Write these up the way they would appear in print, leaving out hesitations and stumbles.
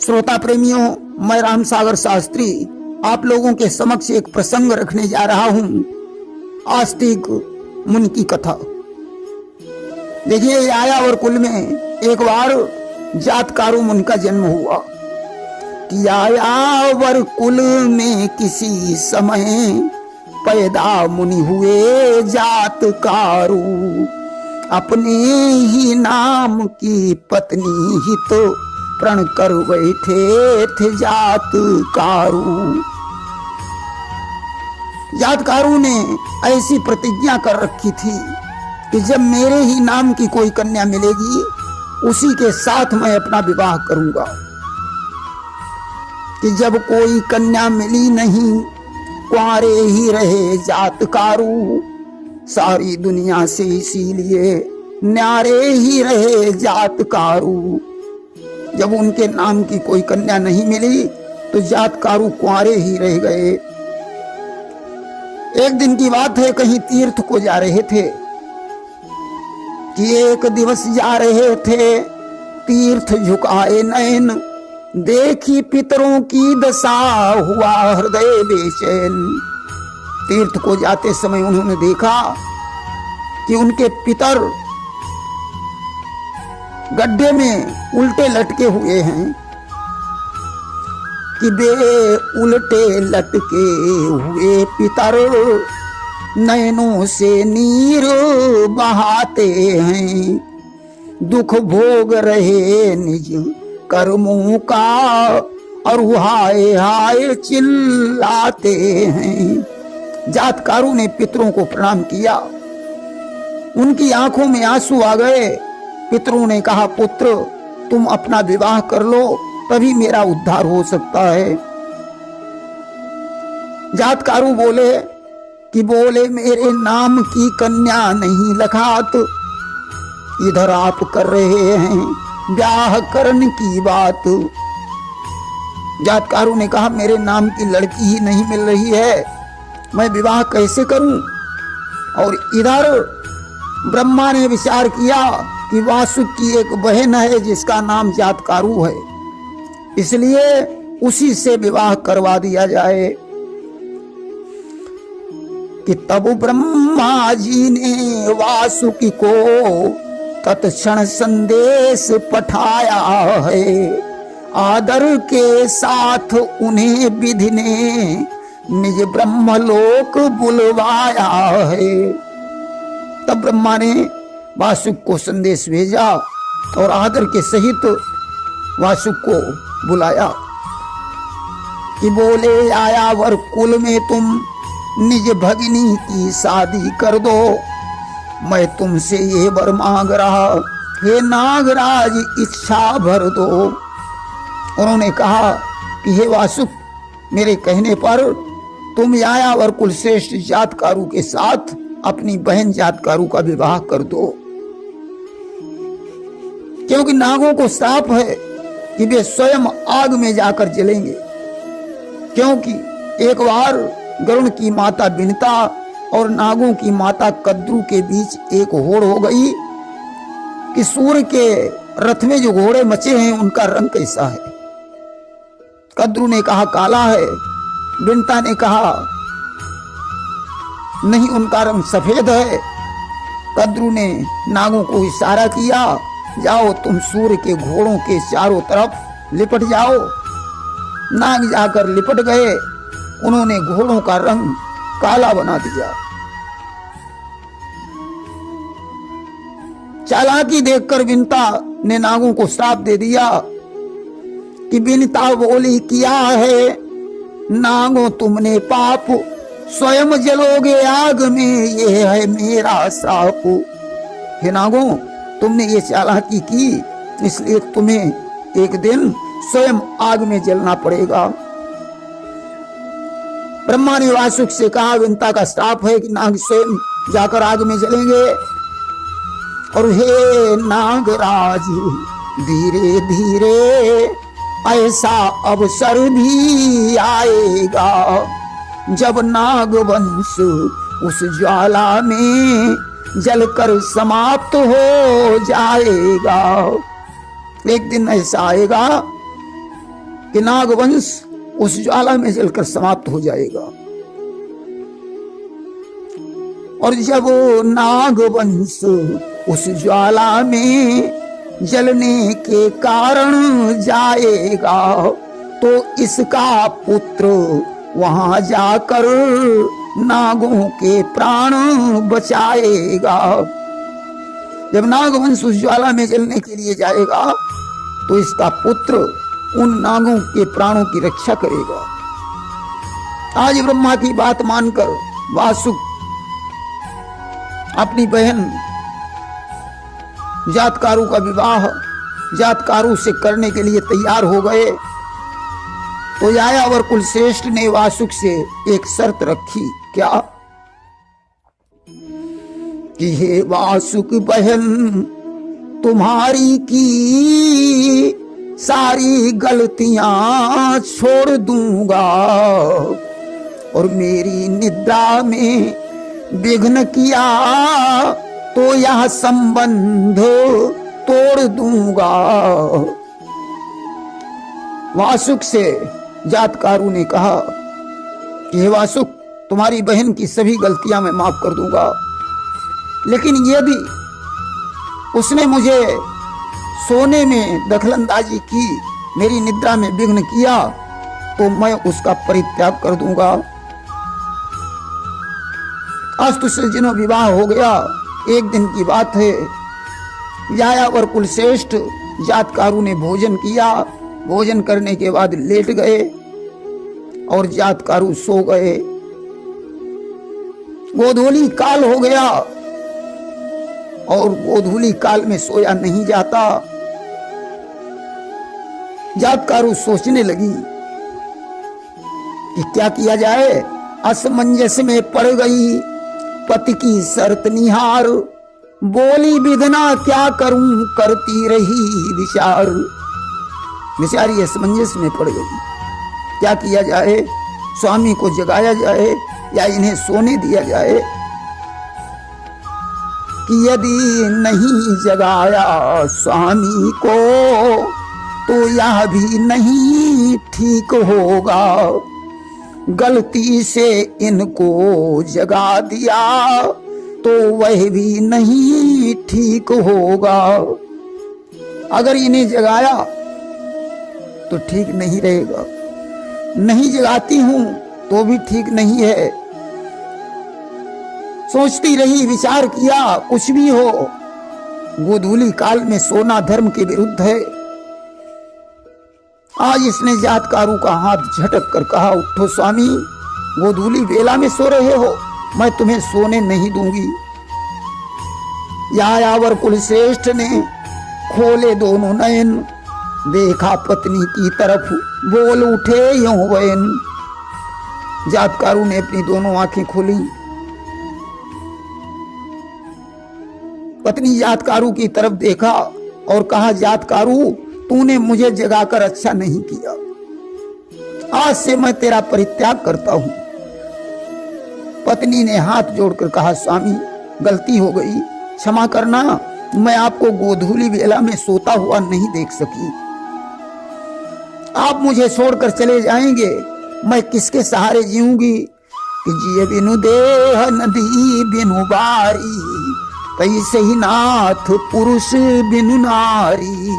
श्रोता प्रेमियों, मैं राम सागर शास्त्री आप लोगों के समक्ष एक प्रसंग रखने जा रहा हूं। आस्तिक मुनि की कथा। देखिए, यायावर कुल में एक बार जातकारु मुनि का जन्म हुआ कि यायावर कुल में किसी समय पैदा मुनि हुए जातकारु, अपने ही नाम की पत्नी ही तो प्रण कर बैठे थे जातकारु। जातकारु ने ऐसी प्रतिज्ञा कर रखी थी कि जब मेरे ही नाम की कोई कन्या मिलेगी उसी के साथ मैं अपना विवाह करूंगा। कि जब कोई कन्या मिली नहीं, कुंवारे ही रहे जातकारु, सारी दुनिया से इसीलिए न्यारे ही रहे जातकारु। जब उनके नाम की कोई कन्या नहीं मिली तो जातकारु कुंवारे ही रह गए। एक दिन की बात है, कहीं तीर्थ को जा रहे थे कि एक दिवस जा रहे थे, तीर्थ झुकाए नयन, देखी पितरों की दशा, हुआ हृदय बेचैन। तीर्थ को जाते समय उन्होंने देखा कि उनके पितर गड्ढे में उल्टे लटके हुए हैं, कि बे उल्टे लटके हुए पितर नयनों से नीर बहाते हैं, दुख भोग रहे निज कर्मों का और हाय हाय चिल्लाते हैं। जातकारु ने पितरों को प्रणाम किया, उनकी आंखों में आंसू आ गए। पितरों ने कहा, पुत्र तुम अपना विवाह कर लो, तभी मेरा उद्धार हो सकता है। जातकारु बोले कि बोले मेरे नाम की कन्या नहीं लखात, इधर आप कर रहे हैं ब्याह करने की बात। जातकारु ने कहा, मेरे नाम की लड़की ही नहीं मिल रही है, मैं विवाह कैसे करूं। और इधर ब्रह्मा ने विचार किया कि वासुक की एक बहन है जिसका नाम जातकारु है, इसलिए उसी से विवाह करवा दिया जाए। कि तब ब्रह्मा जी ने वासुकी को तत्क्षण संदेश पठाया है, आदर के साथ उन्हें विधि ने निज ब्रह्मलोक बुलवाया है। तब ब्रह्मा ने वासुक को संदेश भेजा और आदर के सहित वासुक को बुलाया कि बोले यायावर कुल में तुम निज भगिनी की शादी कर दो, मैं तुमसे ये वर मांग रहा, हे नागराज इच्छा भर दो। उन्होंने कहा कि हे वासुक, मेरे कहने पर तुम यायावर कुल श्रेष्ठ जातकारु के साथ अपनी बहन जातकारु का विवाह कर दो, क्योंकि नागों को श्राप है कि वे स्वयं आग में जाकर जलेंगे। क्योंकि एक बार गरुण की माता बिनता और नागों की माता कद्रु के बीच एक होड़ हो गई कि सूर्य के रथ में जो घोड़े मचे हैं उनका रंग कैसा है। कद्रु ने कहा काला है, बिनता ने कहा नहीं, उनका रंग सफेद है। कद्रु ने नागों को इशारा किया, जाओ तुम सूर्य के घोड़ों के चारों तरफ लिपट जाओ। नाग जाकर लिपट गए, उन्होंने घोड़ों का रंग काला बना दिया। चालाकी देखकर बिनता ने नागों को श्राप दे दिया कि बिनता बोली, किया है नागों तुमने पाप, स्वयं जलोगे आग में, ये है मेरा श्राप। हे नागों, तुमने ये चालाकी की, इसलिए तुम्हें एक दिन स्वयं आग में जलना पड़ेगा। ब्रह्मा ने वासुक से कहा, विनता का श्राप है कि नाग स्वयं जाकर आग में जलेंगे। और हे नागराज, धीरे धीरे ऐसा अवसर भी आएगा जब नागवंश उस ज्वाला में जलकर समाप्त हो जाएगा। एक दिन ऐसा आएगा कि नागवंश उस ज्वाला में जलकर समाप्त हो जाएगा। और जब वो नागवंश उस ज्वाला में जलने के कारण जाएगा तो इसका पुत्र वहां जाकर नागों के प्राण बचाएगा। जब नागवंश उस ज्वाला में जलने के लिए जाएगा तो इसका पुत्र उन नागों के प्राणों की रक्षा करेगा। आज ब्रह्मा की बात मानकर वासुक अपनी बहन जातकारु का विवाह जातकारु से करने के लिए तैयार हो गए। तो यायावर कुलश्रेष्ठ ने वासुक से एक शर्त रखी। क्या? कि हे वासुक बहन, तुम्हारी की सारी गलतियां छोड़ दूंगा और मेरी निद्रा में विघ्न किया तो यह संबंध तोड़ दूंगा। वासुक से जातकारु ने कहा कि हे वासुक, तुम्हारी बहन की सभी गलतियां मैं माफ कर दूंगा, लेकिन यदि उसने मुझे सोने में दखलंदाजी की, मेरी निद्रा में विघ्न किया, तो मैं उसका परित्याग कर दूंगा। अस्तु सज्जनों, विवाह हो गया। एक दिन की बात है। यायावर कुलश्रेष्ठ जातकारु ने भोजन किया। भोजन करने के बाद लेट गए और जातकारु सो गए। गोधूली काल हो गया और गोधूली काल में सोया नहीं जाता। जातकारु सोचने लगी कि क्या किया जाए। असमंजस में पड़ गई, पति की शर्त निहार, बोली विधना क्या करूं, करती रही विचार। बेचारी असमंजस में पड़ गई, क्या किया जाए। स्वामी को जगाया जाए या इन्हें सोने दिया जाए। कि यदि नहीं जगाया स्वामी को तो यह भी नहीं ठीक होगा। गलती से इनको जगा दिया तो वह भी नहीं ठीक होगा। अगर इन्हें जगाया तो ठीक नहीं रहेगा, नहीं जगाती हूं तो भी ठीक नहीं है। सोचती रही, विचार किया, कुछ भी हो, गोधूली काल में सोना धर्म के विरुद्ध है। आज इसने जातकारु का हाथ झटक कर कहा, उठो स्वामी, गोधूली बेला में सो रहे हो, मैं तुम्हें सोने नहीं दूंगी। यायावर कुलश्रेष्ठ ने खोले दोनों नयन, देखा पत्नी की तरफ, बोल उठे यूं वयन। जातकारु ने अपनी दोनों आंखें खोली। पत्नी जातकारु की तरफ देखा और कहा, जातकारु, तूने मुझे जगाकर अच्छा नहीं किया। आज से मैं तेरा परित्याग करता हूं। पत्नी ने हाथ जोड़कर कहा, स्वामी, गलती हो गई, क्षमा करना। मैं आपको गोधूली बेला में सोता हुआ नहीं देख सकी। आप मुझे छोड़कर चले जाएंगे, मैं किसके सहारे जीऊंगी। कि जिए बिनु देह नदी बिनु बारी, तैसे ही नाथ पुरुष बिनु नारी।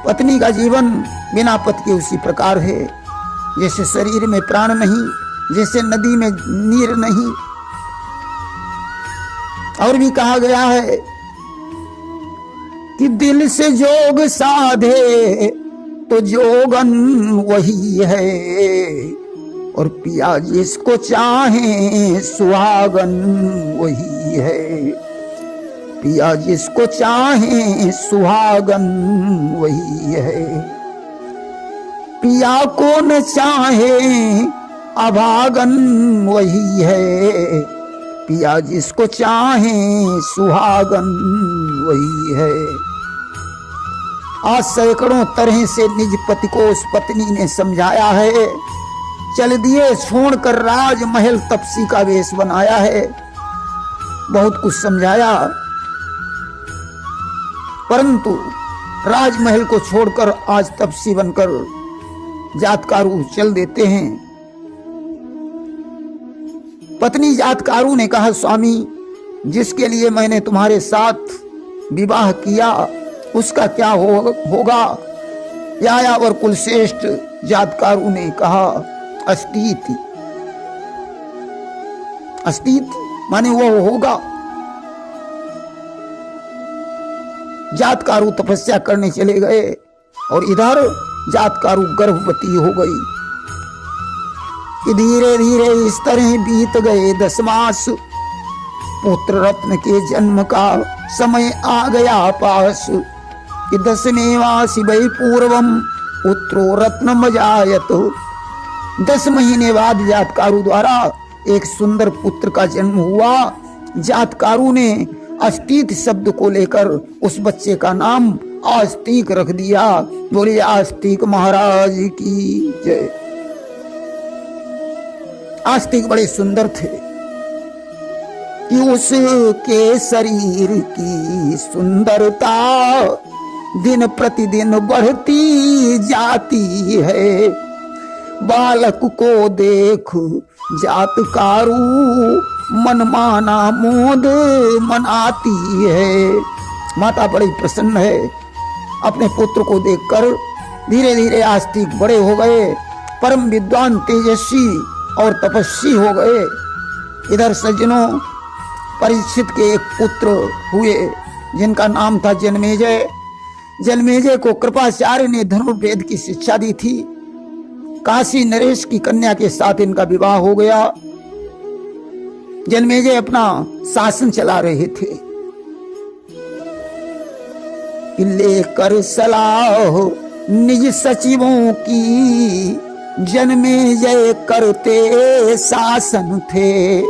पत्नी का जीवन बिना पति के उसी प्रकार है जैसे शरीर में प्राण नहीं, जैसे नदी में नीर नहीं। और भी कहा गया है कि दिल से जोग साधे तो जोगन वही है, और पिया जिसको चाहे सुहागन वही है। पिया जिसको चाहे सुहागन वही है। पिया को न चाहे अभागन वही है। पिया जिसको चाहे सुहागन वही है। आज सैकड़ों तरह से निज पति को उस पत्नी ने समझाया है। चल दिए छोड़कर राजमहल, तपसी का वेश बनाया है। बहुत कुछ समझाया, परंतु राजमहल को छोड़कर आज तपसी बनकर जातकारू चल देते हैं। पत्नी जातकारू ने कहा, स्वामी, जिसके लिए मैंने तुम्हारे साथ विवाह किया उसका क्या होगा? यायावर कुलश्रेष्ठ जातकारू ने कहा, अस्तीति। अस्तीति माने वो होगा। जातकारू तपस्या करने चले गए और इधर जातकारू गर्भवती हो गई। धीरे धीरे इस तरह बीत गए 10 मास। पुत्र रत्न के जन्म का समय आ गया पास। कि 10वें मासी वै पूर्वम पुत्रो रत्नम जायत। 10 महीने बाद जातकारू द्वारा एक सुंदर पुत्र का जन्म हुआ। जातकारू ने अस्तीत शब्द को लेकर उस बच्चे का नाम आस्तिक रख दिया। बोले आस्तिक महाराज की जय। आस्तिक बड़े सुंदर थे कि उसके शरीर की सुंदरता दिन प्रतिदिन बढ़ती जाती है। बालक को देख जातकारू मनमाना मोद मनाती है। माता बड़ी प्रसन्न है अपने पुत्र को देखकर। धीरे धीरे आस्तिक बड़े हो गए, परम विद्वान, तेजस्वी और तपस्वी हो गए। इधर सज्जनों, परीक्षित के एक पुत्र हुए जिनका नाम था जन्मेजय। जन्मेजय को कृपाचार्य ने धनुर्वेद की शिक्षा दी थी। काशी नरेश की कन्या के साथ इनका विवाह हो गया। जन्मेजय अपना शासन चला रहे थे। लेकर सलाह निज सचिवों की जन्मेजय करते शासन थे।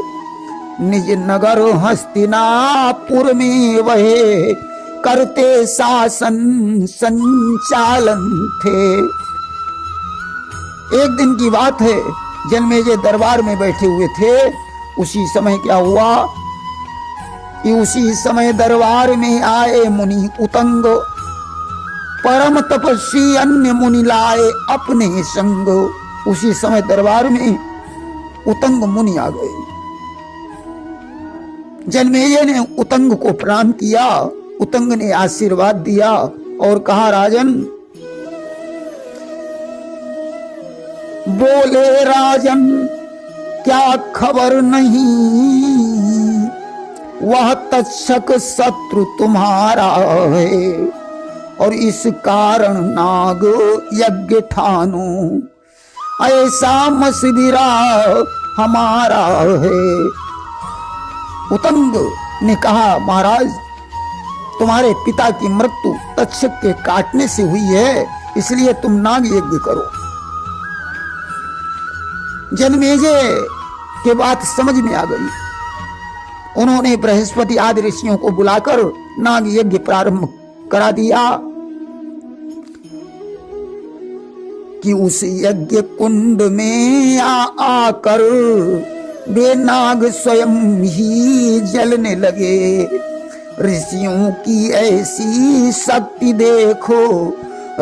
निज नगर हस्तिनापुर में वह करते शासन संचालन थे। एक दिन की बात है, जन्मेजय दरबार में बैठे हुए थे। उसी समय क्या हुआ कि उसी समय दरबार में आए मुनि उतंग। परम तपस्वी अन्य मुनि लाए अपने संग। उसी समय दरबार में उतंग मुनि आ गए। जन्मेजय ने उतंग को प्रणाम किया। उतंग ने आशीर्वाद दिया और कहा, राजन। बोले राजन, क्या खबर नहीं, वह तक्षक शत्रु तुम्हारा है और इस कारण नाग यज्ञ ठानो ऐसा मशविरा हमारा है। उतंग ने कहा, महाराज, तुम्हारे पिता की मृत्यु तक्षक के काटने से हुई है, इसलिए तुम नाग यज्ञ करो। जन्मेजय के बात समझ में आ गई। उन्होंने बृहस्पति आदि ऋषियों को बुलाकर नाग यज्ञ प्रारंभ करा दिया। कि उस यज्ञ कुंड में आकर वे नाग स्वयं ही जलने लगे। ऋषियों की ऐसी शक्ति देखो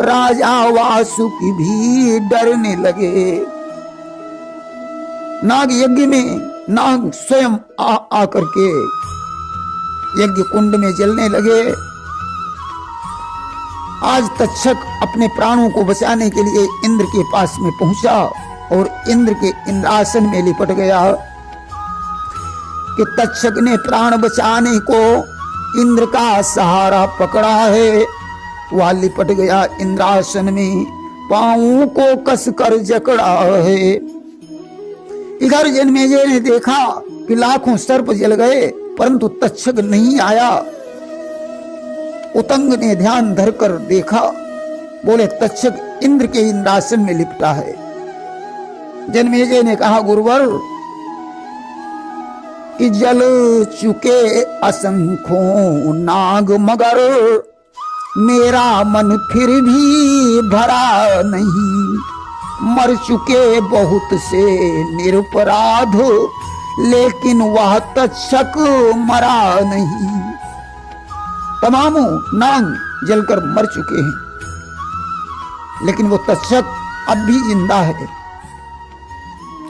राजा वासुकी भी डरने लगे। नाग यज्ञ में नाग स्वयं आकर के यज्ञ कुंड में जलने लगे। आज तक्षक अपने प्राणों को बचाने के लिए इंद्र के पास में पहुंचा और इंद्र के इंद्रासन में लिपट गया। कि तक्षक ने प्राण बचाने को इंद्र का सहारा पकड़ा है। वह लिपट गया इंद्रासन में, पांवों को कसकर जकड़ा है। इधर जन्मेजय ने देखा कि लाखों सर्प जल गए, परंतु तक्षक नहीं आया। उतंग ने ध्यान धरकर देखा, बोले तक्षक इंद्र के इंद्रासन में लिपटा है। जन्मेजय ने कहा, गुरुवर, कि जल चुके असंख्यों नाग मगर मेरा मन फिर भी भरा नहीं। मर चुके बहुत से निरपराध लेकिन वह तक्षक मरा नहीं। तमामों नाग जलकर मर चुके हैं, लेकिन वो तक्षक अब भी जिंदा है।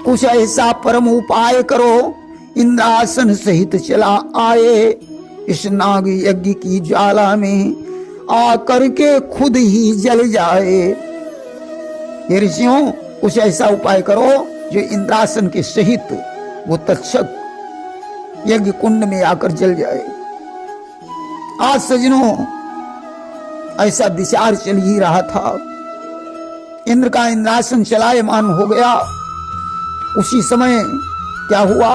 कुछ ऐसा परम उपाय करो, इंद्रासन सहित चला आए इस नाग यज्ञ की ज्वाला में, आकर के खुद ही जल जाए। ये ऋषियों, कुछ ऐसा उपाय करो जो इंद्रासन के सहित वो तक्षक यज्ञ कुंड में आकर जल जाए। आज सज्जनों, ऐसा विचार चल ही रहा था। इंद्र का इंद्रासन चलायमान हो गया। उसी समय क्या हुआ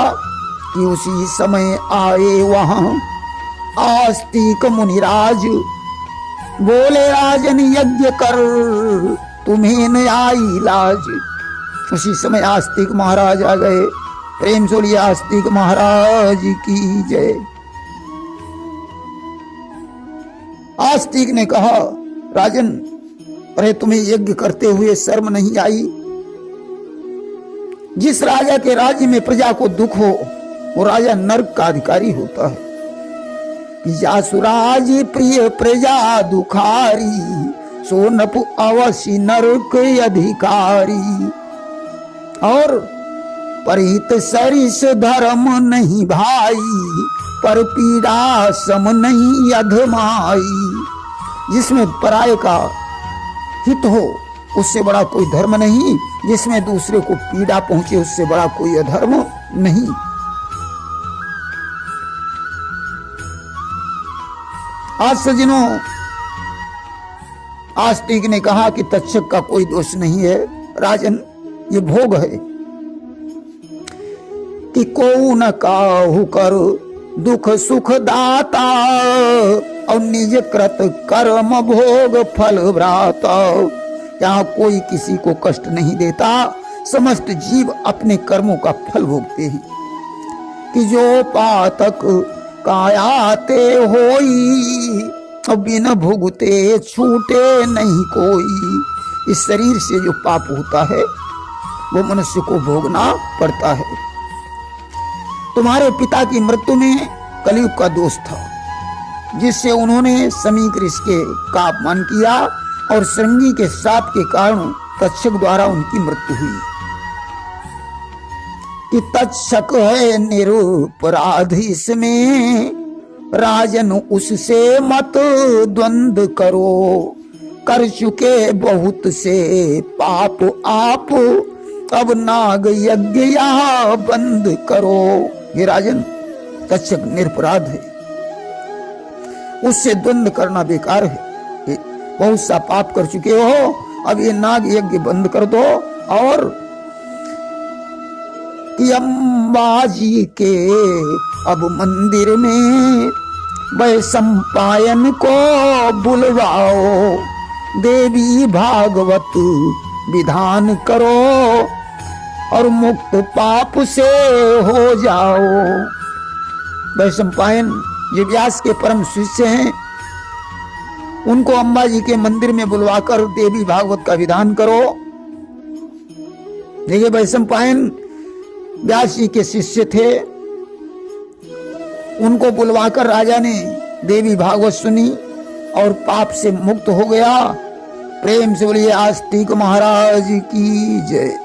कि उसी समय आए वहां आस्तिक मुनिराज, बोले राजन यज्ञ कर तुम्हें न आई लाज। उसी समय आस्तिक महाराज आ गए। प्रेम से बोलिए आस्तिक महाराज की जय। आस्तिक ने कहा, राजन, अरे तुम्हें यज्ञ करते हुए शर्म नहीं आई? जिस राजा के राज्य में प्रजा को दुख हो वो राजा नरक का अधिकारी होता है। जासुराज प्रिय प्रजा दुखारी, सोनपु अवश्य नरक अधिकारी। और परित सरिस धर्म नहीं भाई, पर पीड़ा सम नहीं अधमाई। जिसमें पराये का हित हो उससे बड़ा कोई धर्म नहीं, जिसमें दूसरे को पीड़ा पहुंचे उससे बड़ा कोई अधर्म नहीं। आज सज्जनों, आस्तिक ने कहा कि तक्षक का कोई दोष नहीं है। राजन, ये भोग है कि को न काहू कर दुख सुख दाता, और निज कृत कर्म भोग फल भ्राता। यहाँ कोई किसी को कष्ट नहीं देता, समस्त जीव अपने कर्मों का फल भोगते हैं। कि जो पातक कायाते होई, बिन भुगते छूटे नहीं कोई। इस शरीर से जो पाप होता है वो मनुष्य को भोगना पड़ता है। तुम्हारे पिता की मृत्यु में कलयुग का दोष था, जिससे उन्होंने समीक ऋषि का अपमान किया और श्रृंगी के शाप के कारण तक्षक द्वारा उनकी मृत्यु हुई। कि तक्षक है निरपराध इसमें, राजन उससे मत द्वंद करो। कर चुके बहुत से पाप आप, अब नाग यज्ञ यहाँ बंद करो। ये राजन, तक्षक निरपराध है, उससे द्वंद करना बेकार है। बहुत सा पाप कर चुके हो, अब ये नाग यज्ञ बंद कर दो। और कि अंबाजी के अब मंदिर में वैशंपायन को बुलवाओ। देवी भागवत विधान करो और मुक्त पाप से हो जाओ। वैशंपायन ये व्यास के परम शिष्य हैं, उनको अंबाजी के मंदिर में बुलवाकर देवी भागवत का विधान करो। देखिए, वैशंपायन व्यास जी के शिष्य थे, उनको बुलवाकर राजा ने देवी भागवत सुनी और पाप से मुक्त हो गया। प्रेम से बोलिए आस्तिक महाराज की जय।